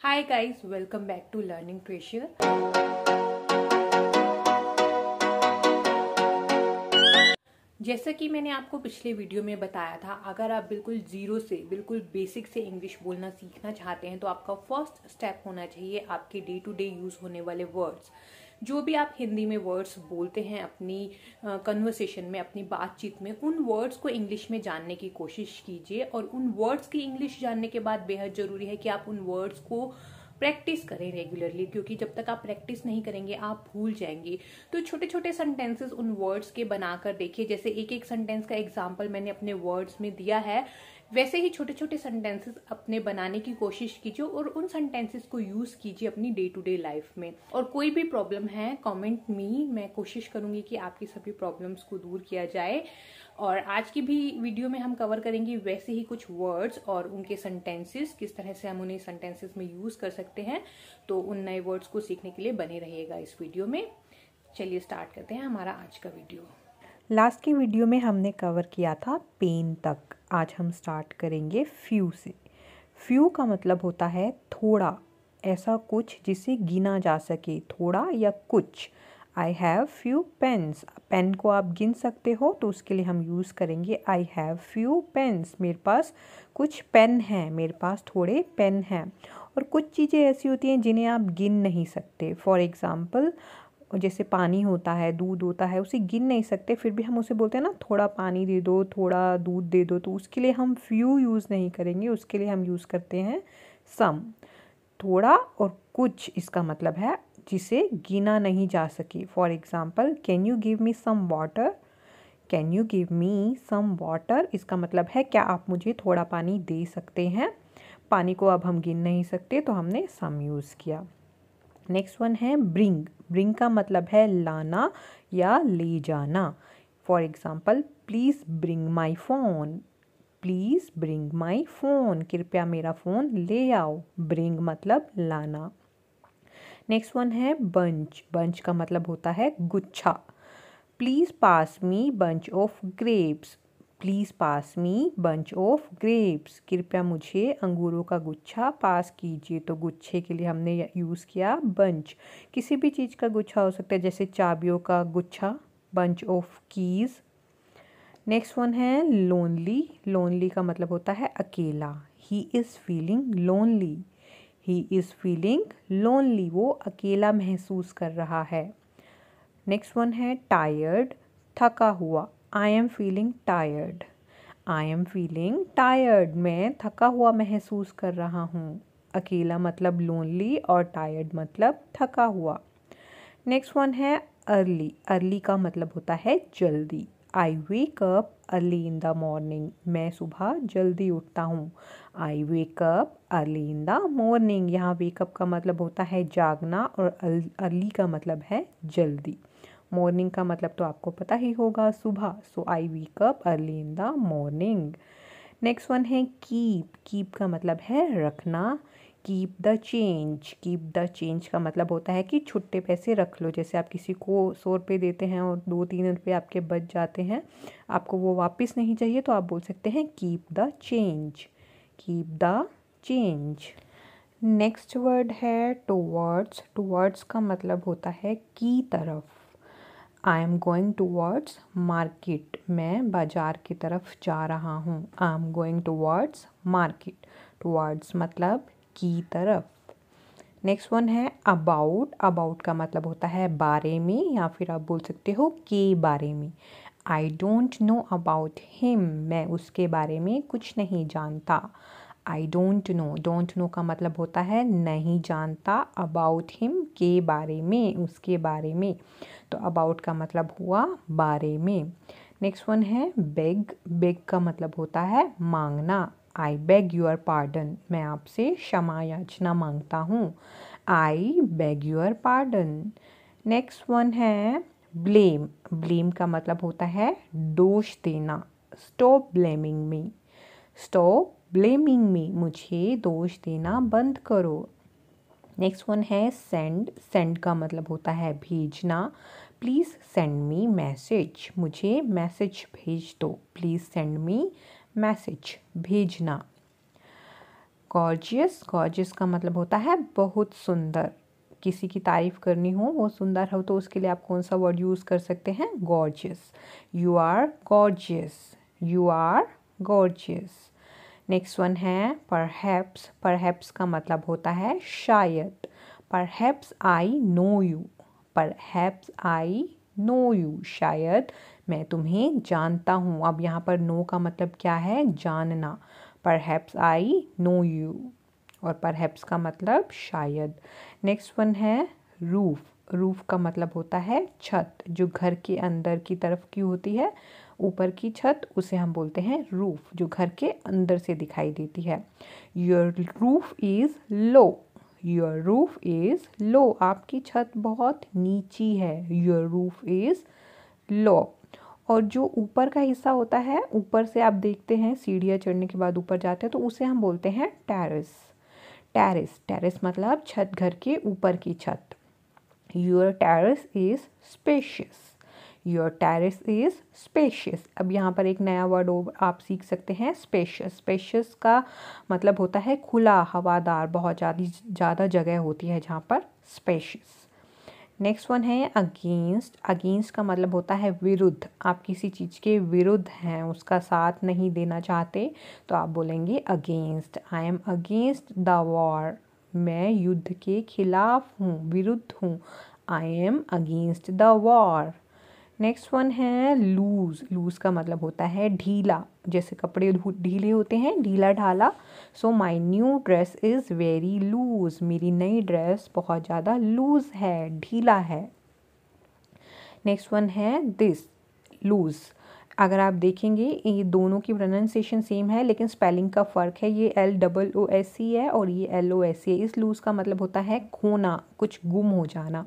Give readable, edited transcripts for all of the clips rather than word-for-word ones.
Hi guys, welcome back to Learning Treasure. जैसा कि मैंने आपको पिछले वीडियो में बताया था, अगर आप बिल्कुल ज़ीरो से बिल्कुल बेसिक से इंग्लिश बोलना सीखना चाहते हैं तो आपका फर्स्ट स्टेप होना चाहिए आपके डे टू डे यूज़ होने वाले वर्ड्स। जो भी आप हिंदी में वर्ड्स बोलते हैं अपनी कन्वर्सेशन में, अपनी बातचीत में, उन वर्ड्स को इंग्लिश में जानने की कोशिश कीजिए। और उन वर्ड्स की इंग्लिश जानने के बाद बेहद ज़रूरी है कि आप उन वर्ड्स को प्रैक्टिस करें रेगुलरली, क्योंकि जब तक आप प्रैक्टिस नहीं करेंगे आप भूल जाएंगे। तो छोटे छोटे सेंटेंसेस उन वर्ड्स के बनाकर देखिए। जैसे एक एक सेंटेंस का एग्जांपल मैंने अपने वर्ड्स में दिया है, वैसे ही छोटे छोटे सेंटेंसेस अपने बनाने की कोशिश कीजिए और उन सेंटेंसेस को यूज कीजिए अपनी डे टू डे लाइफ में। और कोई भी प्रॉब्लम है कमेंट मी, मैं कोशिश करूंगी कि आपकी सभी प्रॉब्लम्स को दूर किया जाए। और आज की भी वीडियो में हम कवर करेंगे वैसे ही कुछ वर्ड्स और उनके सेंटेंसेस, किस तरह से हम उन्हें सेंटेंसेस में यूज कर सकते हैं। तो उन नए वर्ड्स को सीखने के लिए बने रहिएगा इस वीडियो में। चलिए स्टार्ट करते हैं हमारा आज का वीडियो। लास्ट की वीडियो में हमने कवर किया था पेन तक। आज हम स्टार्ट करेंगे फ्यू से। फ्यू का मतलब होता है थोड़ा, ऐसा कुछ जिसे गिना जा सके, थोड़ा या कुछ। I have few pens. Pen को आप गिन सकते हो तो उसके लिए हम यूज़ करेंगे आई हैव फ्यू पेन्स। मेरे पास कुछ पेन हैं, मेरे पास थोड़े पेन हैं। और कुछ चीज़ें ऐसी होती हैं जिन्हें आप गिन नहीं सकते। फॉर एग्ज़ाम्पल, जैसे पानी होता है, दूध होता है, उसे गिन नहीं सकते, फिर भी हम उसे बोलते हैं ना थोड़ा पानी दे दो, थोड़ा दूध दे दो। तो उसके लिए हम फ्यू यूज़ नहीं करेंगे, उसके लिए हम यूज़ करते हैं सम। थोड़ा और कुछ इसका मतलब है जिसे गिना नहीं जा सके। For example, can you give me some water. Can you give me some water इसका मतलब है क्या आप मुझे थोड़ा पानी दे सकते हैं। पानी को अब हम गिन नहीं सकते तो हमने सम यूज़ किया। नेक्स्ट वन है ब्रिंग। ब्रिंग का मतलब है लाना या ले जाना। For example, please bring my phone. Please bring my phone, कृपया मेरा फ़ोन ले आओ। ब्रिंग मतलब लाना। नेक्स्ट वन है बंच। बंच का मतलब होता है गुच्छा। Please pass me bunch of grapes. Please pass me bunch of grapes, कृपया मुझे अंगूरों का गुच्छा पास कीजिए। तो गुच्छे के लिए हमने यूज़ किया बंच। किसी भी चीज़ का गुच्छा हो सकता है, जैसे चाबियों का गुच्छा, bunch of keys. Next one है लोनली। लोनली का मतलब होता है अकेला। He is feeling lonely. He is feeling lonely, वो अकेला महसूस कर रहा है। नेक्स्ट वन है टायर्ड, थका हुआ। I am feeling tired. I am feeling tired, मैं थका हुआ महसूस कर रहा हूँ। अकेला मतलब लोनली और टायर्ड मतलब थका हुआ। नेक्स्ट वन है अर्ली। अर्ली का मतलब होता है जल्दी। I wake up early in the morning, मैं सुबह जल्दी उठता हूँ। I wake up early in the morning, यहाँ वेकअप का मतलब होता है जागना और अर्ली का मतलब है जल्दी। मॉर्निंग का मतलब तो आपको पता ही होगा, सुबह। So I wake up early in the morning. Next one है कीप। कीप का मतलब है रखना। Keep the change. Keep the change का मतलब होता है कि छुट्टे पैसे रख लो। जैसे आप किसी को 100 रुपये देते हैं और 2-3 रुपये आपके बच जाते हैं, आपको वो वापस नहीं चाहिए, तो आप बोल सकते हैं keep the change. Keep the change. Next word है टुवर्ड्स। टुवर्ड्स का मतलब होता है की तरफ। I am going towards market, मैं बाजार की तरफ जा रहा हूँ। I am going towards market. Towards मतलब की तरफ। नेक्स्ट वन है अबाउट। अबाउट का मतलब होता है बारे में, या फिर आप बोल सकते हो के बारे में। I don't know about him, मैं उसके बारे में कुछ नहीं जानता। I don't know. Don't know का मतलब होता है नहीं जानता। अबाउट हिम के बारे में, उसके बारे में। तो अबाउट का मतलब हुआ बारे में। नेक्स्ट वन है बेग। बेग का मतलब होता है मांगना। आई बेग यूर पार्डन, मैं आपसे क्षमा याचना मांगता हूँ। I beg your pardon. Next one है ब्लेम। ब्लेम का मतलब होता है दोष देना। Stop blaming me. Stop blaming me, मुझे दोष देना बंद करो। नेक्स्ट वन है सेंड। सेंड का मतलब होता है भेजना। प्लीज़ सेंड मी मैसेज, मुझे मैसेज भेज दो। प्लीज़ सेंड मी मैसेज, भेजना। गॉर्जियस, गॉर्जियस का मतलब होता है बहुत सुंदर। किसी की तारीफ़ करनी हो, वो सुंदर हो, तो उसके लिए आप कौन सा वर्ड यूज़ कर सकते हैं? Gorgeous. You are gorgeous, you are gorgeous. Next one है परहैप्स। परहैप्स का मतलब होता है शायद। Perhaps I know you, perhaps I know you, शायद मैं तुम्हें जानता हूँ। अब यहाँ पर नो का मतलब क्या है? जानना। परहैप्स आई नो यू और परहैप्स का मतलब शायद। नेक्स्ट वन है रूफ। रूफ का मतलब होता है छत, जो घर के अंदर की तरफ की होती है, ऊपर की छत, उसे हम बोलते हैं रूफ, जो घर के अंदर से दिखाई देती है। Your roof is low, your roof is low, आपकी छत बहुत नीची है। Your roof is low. और जो ऊपर का हिस्सा होता है, ऊपर से आप देखते हैं सीढ़ियाँ चढ़ने के बाद ऊपर जाते हैं, तो उसे हम बोलते हैं टेरेस। टेरेस, टेरेस मतलब छत, घर के ऊपर की छत। Your terrace is spacious, your terrace is spacious. अब यहाँ पर एक नया वर्ड आप सीख सकते हैं, स्पेशियस। स्पेशियस का मतलब होता है खुला, हवादार, बहुत ज़्यादा जगह होती है जहाँ पर, स्पेशियस। नेक्स्ट वन है अगेंस्ट। अगेंस्ट का मतलब होता है विरुद्ध। आप किसी चीज़ के विरुद्ध हैं, उसका साथ नहीं देना चाहते, तो आप बोलेंगे against. I am against the war, मैं युद्ध के खिलाफ हूँ, विरुद्ध हूँ। I am against the war. Next one है लूज़। लूज़ का मतलब होता है ढीला, जैसे कपड़े ढीले होते हैं, ढीला ढाला। So my new dress is very loose, मेरी नई ड्रेस बहुत ज़्यादा लूज़ है, ढीला है। नेक्स्ट वन है दिस, लूज़। अगर आप देखेंगे ये दोनों की प्रोनाउंसिएशन सेम है, लेकिन स्पेलिंग का फ़र्क है। ये LOOS है और ये LOS है। इस लूज़ का मतलब होता है खोना, कुछ गुम हो जाना।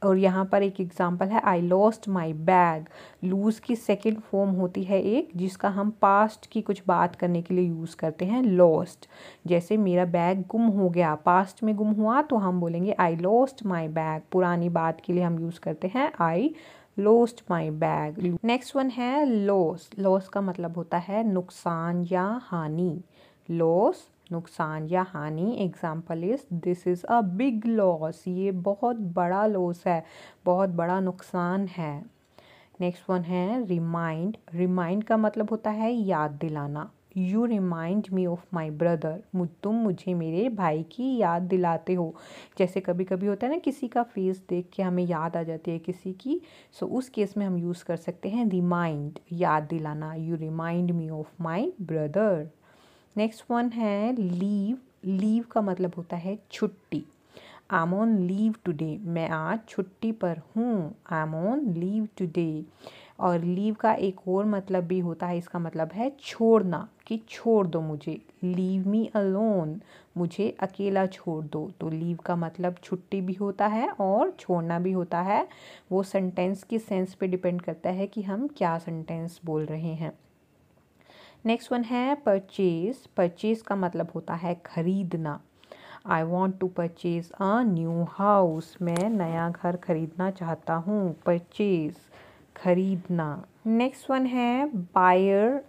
और यहाँ पर एक एग्जांपल है, I lost my bag. Lose की सेकंड फॉर्म होती है एक, जिसका हम पास्ट की कुछ बात करने के लिए यूज़ करते हैं, लॉस्ट। जैसे मेरा बैग गुम हो गया, पास्ट में गुम हुआ, तो हम बोलेंगे आई लॉस्ट माई बैग। पुरानी बात के लिए हम यूज़ करते हैं आई lost my bag. Next one है लॉस। लॉस का मतलब होता है नुकसान या हानि। लॉस, नुकसान या हानि। Example is this is a big loss, ये बहुत बड़ा लॉस है, बहुत बड़ा नुकसान है। नेक्स्ट वन है रिमाइंड। रिमाइंड का मतलब होता है याद दिलाना। You remind me of my brother, तुम मुझे मेरे भाई की याद दिलाते हो। जैसे कभी कभी होता है ना, किसी का फेस देख के हमें याद आ जाती है किसी की, सो उस केस में हम यूज़ कर सकते हैं रिमाइंड, याद दिलाना। You remind me of my brother. Next one है लीव। लीव का मतलब होता है छुट्टी। I am on leave today, मैं आज छुट्टी पर हूँ। I M on leave today. और लीव का एक और मतलब भी होता है, इसका मतलब है छोड़ना, कि छोड़ दो मुझे। लीव मी अलोन, मुझे अकेला छोड़ दो। तो लीव का मतलब छुट्टी भी होता है और छोड़ना भी होता है। वो सेंटेंस की सेंस पे डिपेंड करता है कि हम क्या सेंटेंस बोल रहे हैं। नेक्स्ट वन है परचेज। परचेज का मतलब होता है खरीदना। I want to purchase a new house, मैं नया घर खरीदना चाहता हूँ। परचेज, खरीदना। नेक्स्ट वन है बायर।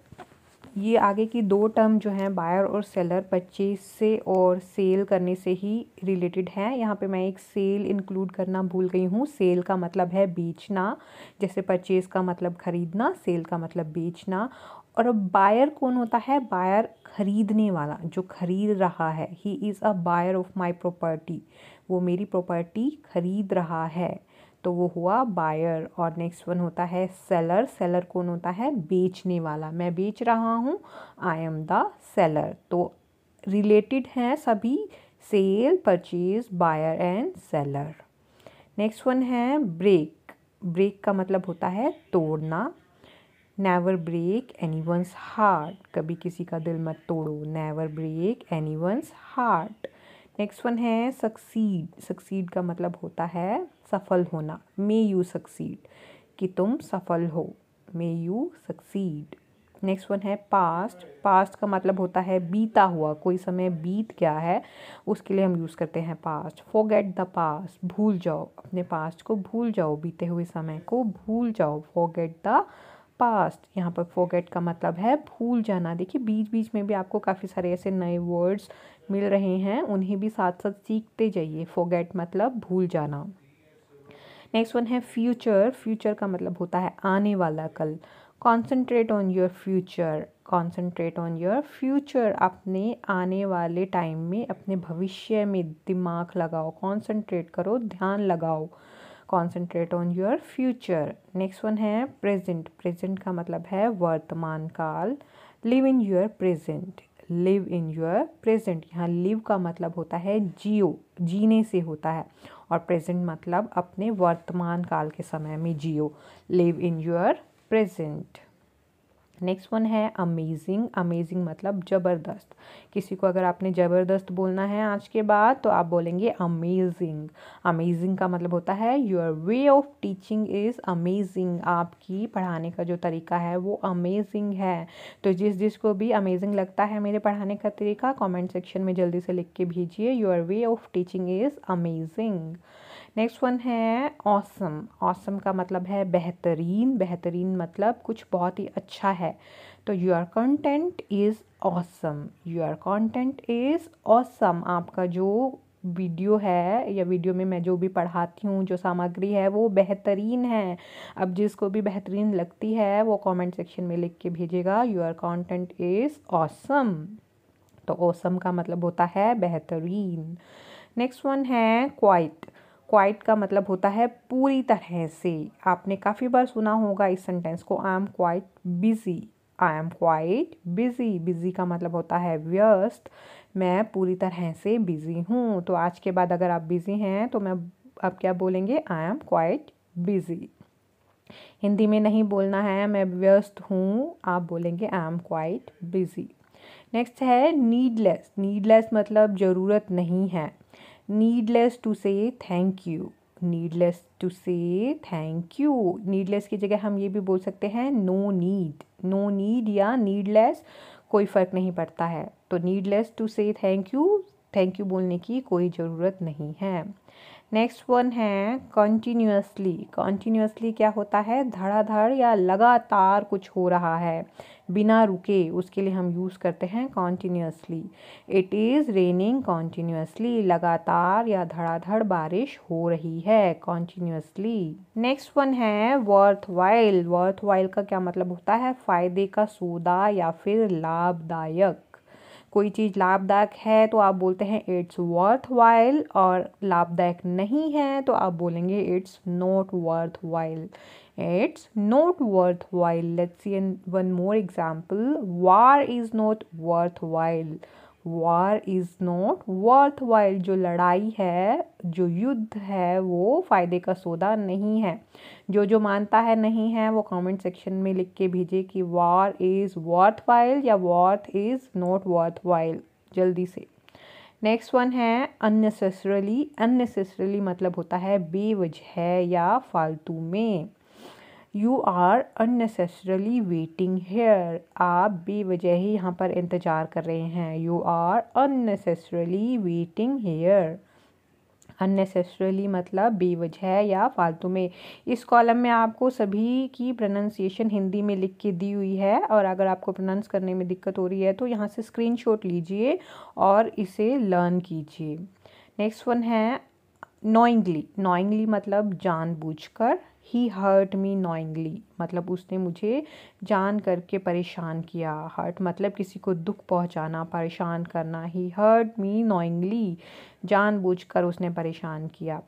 ये आगे की दो टर्म जो हैं, बायर और सेलर, परचेज से और सेल करने से ही रिलेटेड है। यहाँ पे मैं एक सेल इंक्लूड करना भूल गई हूँ। सेल का मतलब है बेचना, जैसे परचेज का मतलब खरीदना, सेल का मतलब बेचना। और अब बायर कौन होता है? बायर खरीदने वाला, जो खरीद रहा है। He is a buyer of my property, वो मेरी प्रॉपर्टी खरीद रहा है, तो वो हुआ बायर। और नेक्स्ट वन होता है सेलर। सेलर कौन होता है? बेचने वाला, मैं बेच रहा हूँ, आई एम द सेलर। तो रिलेटेड हैं सभी, sale, purchase, buyer and seller. Next one है ब्रेक। ब्रेक का मतलब होता है तोड़ना। नेवर ब्रेक एनीवन्स हार्ट, कभी किसी का दिल मत तोड़ो। Never break anyone's heart. Next one है सक्सीड। सक्सीड का मतलब होता है सफल होना। मे यू सक्सीड, कि तुम सफल हो। May you succeed. Next one है पास्ट। पास्ट का मतलब होता है बीता हुआ, कोई समय बीत गया है, उसके लिए हम यूज़ करते हैं पास्ट। फॉरगेट द पास्ट, भूल जाओ, अपने पास्ट को भूल जाओ, बीते हुए समय को भूल जाओ। Forget the past. यहाँ पर फॉरगेट का मतलब है भूल जाना। देखिए बीच बीच में भी आपको काफ़ी सारे ऐसे नए वर्ड्स मिल रहे हैं, उन्हें भी साथ साथ सीखते जाइए। फॉरगेट मतलब भूल जाना। नेक्स्ट वन है फ्यूचर। फ्यूचर का मतलब होता है आने वाला कल। Concentrate on your future. Concentrate on your future, अपने आने वाले टाइम में, अपने भविष्य में दिमाग लगाओ, कॉन्सेंट्रेट करो, ध्यान लगाओ। Concentrate on your future. Next one है प्रेजेंट। प्रेजेंट का मतलब है वर्तमान काल। Live in your present. Live in your present. यहाँ लिव का मतलब होता है जियो, जीने से होता है, और प्रेजेंट मतलब अपने वर्तमान काल के समय में जियो। Live in your present. Next one है अमेजिंग। अमेजिंग मतलब ज़बरदस्त। किसी को अगर आपने ज़बरदस्त बोलना है आज के बाद तो आप बोलेंगे अमेजिंग। अमेजिंग का मतलब होता है your way of teaching is amazing. आपकी पढ़ाने का जो तरीका है वो अमेजिंग है। तो जिसको भी अमेजिंग लगता है मेरे पढ़ाने का तरीका, कमेंट सेक्शन में जल्दी से लिख के भेजिए। Your way of teaching is amazing. Next one है ऑसम। ऑसम का मतलब है बेहतरीन। बेहतरीन मतलब कुछ बहुत ही अच्छा है। तो your content is awesome. Your content is awesome. आपका जो वीडियो है या वीडियो में मैं जो भी पढ़ाती हूँ, जो सामग्री है वो बेहतरीन है। अब जिसको भी बेहतरीन लगती है वो कमेंट सेक्शन में लिख के भेजेगा योर कंटेंट इज़ ऑसम। तो ऑसम का मतलब होता है बेहतरीन। नेक्स्ट वन है क्वाइट। क्वाइट का मतलब होता है पूरी तरह से। आपने काफ़ी बार सुना होगा इस सेंटेंस को, I am quite busy. I am quite busy. Busy का मतलब होता है व्यस्त। मैं पूरी तरह से बिजी हूँ। तो आज के बाद अगर आप बिजी हैं तो आप क्या बोलेंगे, I am quite busy. Hindi में नहीं बोलना है मैं व्यस्त हूँ, आप बोलेंगे I am quite busy. Next है नीडलेस। नीडलेस मतलब ज़रूरत नहीं है। नीडलेस टू से थैंक यू। नीडलेस टू से थैंक यू। नीडलेस की जगह हम ये भी बोल सकते हैं नो नीड। नो नीड या नीडलेस कोई फ़र्क नहीं पड़ता है। तो नीडलेस टू से थैंक यू बोलने की कोई ज़रूरत नहीं है। नेक्स्ट वन है कॉन्टीन्यूअसली। कॉन्टीन्यूअसली क्या होता है, धड़ाधड़ या लगातार कुछ हो रहा है बिना रुके, उसके लिए हम यूज़ करते हैं continuously. It is raining continuously. लगातार या धड़ाधड़ बारिश हो रही है, कॉन्टीन्यूअसली। नेक्स्ट वन है वर्थ वाइल। वर्थ वाइल का क्या मतलब होता है, फ़ायदे का सौदा या फिर लाभदायक। कोई चीज़ लाभदायक है तो आप बोलते हैं इट्स वर्थ वाइल, और लाभदायक नहीं है तो आप बोलेंगे it's not worth while. It's not worth while. Let's see one more example. War is not worth while. War is not worth while. जो लड़ाई है, जो युद्ध है वो फ़ायदे का सौदा नहीं है। जो मानता है नहीं है वो कमेंट सेक्शन में लिख के भेजे कि वार इज़ वर्थ वाइल या worth is not worthwhile, जल्दी से। नेक्स्ट वन है अननेसेसरली। अननेसेसरली मतलब होता है बेवजह या फालतू में। You are unnecessarily waiting here. आप बेवजह ही यहाँ पर इंतज़ार कर रहे हैं। You are unnecessarily waiting here. Unnecessarily मतलब बेवजह या फालतू में। इस कॉलम में आपको सभी की प्रोनाउंसिएशन हिंदी में लिख के दी हुई है, और अगर आपको प्रोनाउंस करने में दिक्कत हो रही है तो यहाँ से स्क्रीनशॉट लीजिए और इसे लर्न कीजिए। नेक्स्ट वन है नॉइंगली। नॉइंगली मतलब जानबूझकर। ही हर्ट मी नॉइंगली मतलब उसने मुझे जान करके परेशान किया। हर्ट मतलब किसी को दुख पहुंचाना, परेशान करना। ही हर्ट मी नॉइंगली, जानबूझकर उसने परेशान किया।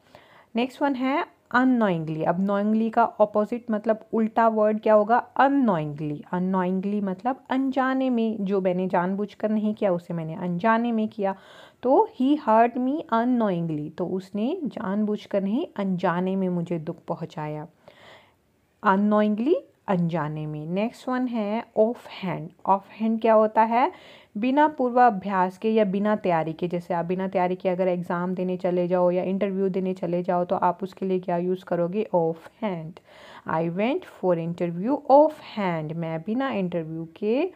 नेक्स्ट वन है अननोइंगली। अब नोइंगली का ऑपोजिट मतलब उल्टा वर्ड क्या होगा, अननोइंगली। अननोइंगली मतलब अनजाने में, जो मैंने जानबूझकर नहीं किया उसे मैंने अनजाने में किया। तो ही हर्ट मी अननोइंगली, तो उसने जानबूझकर नहीं अनजाने में मुझे दुख पहुंचाया। अननोइंगली अनजाने में। नेक्स्ट वन है ऑफ हैंड। ऑफ हैंड क्या होता है, बिना पूर्वाभ्यास के या बिना तैयारी के। जैसे आप बिना तैयारी के अगर एग्ज़ाम देने चले जाओ या इंटरव्यू देने चले जाओ तो आप उसके लिए क्या यूज़ करोगे, of hand. I went for interview of hand. मैं बिना इंटरव्यू के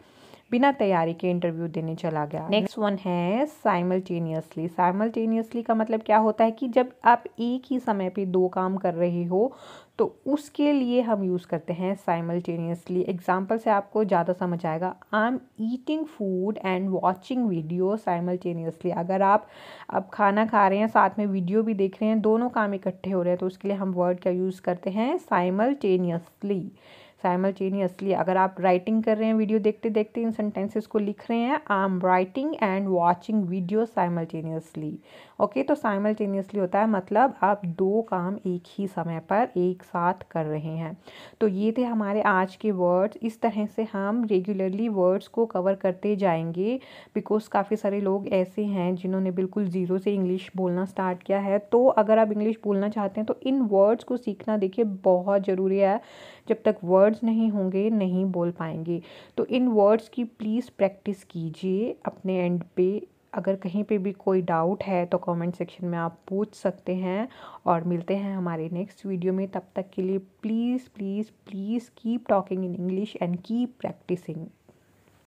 बिना तैयारी के इंटरव्यू देने चला गया। नेक्स्ट वन है साइमल्टेनियसली। साइमल्टेनियसली का मतलब क्या होता है कि जब आप एक ही समय पे दो काम कर रहे हो तो उसके लिए हम यूज़ करते हैं साइमल्टेनियसली। एग्जाम्पल से आपको ज़्यादा समझ आएगा। I am eating food and watching video simultaneously. अगर आप अब खाना खा रहे हैं साथ में वीडियो भी देख रहे हैं, दोनों काम इकट्ठे हो रहे हैं, तो उसके लिए हम वर्ड का यूज़ करते हैं साइमल्टेनियसली। साइमल्टेनियसली अगर आप राइटिंग कर रहे हैं, वीडियो देखते देखते इन सेंटेंसेस को लिख रहे हैं, I am writing and watching video simultaneously. Okay, तो साइमल्टेनियसली होता है मतलब आप दो काम एक ही समय पर एक साथ कर रहे हैं। तो ये थे हमारे आज के वर्ड्स। इस तरह से हम रेगुलरली वर्ड्स को कवर करते जाएंगे, बिकॉज काफ़ी सारे लोग ऐसे हैं जिन्होंने बिल्कुल ज़ीरो से इंग्लिश बोलना स्टार्ट किया है। तो अगर आप इंग्लिश बोलना चाहते हैं तो इन वर्ड्स को सीखना देखिए बहुत ज़रूरी है। जब तक वर्ड्स नहीं होंगे नहीं बोल पाएंगे। तो इन वर्ड्स की प्लीज़ प्रैक्टिस कीजिए अपने एंड पे। अगर कहीं पे भी कोई डाउट है तो कमेंट सेक्शन में आप पूछ सकते हैं। और मिलते हैं हमारे नेक्स्ट वीडियो में। तब तक के लिए please please please keep talking in English and keep practising.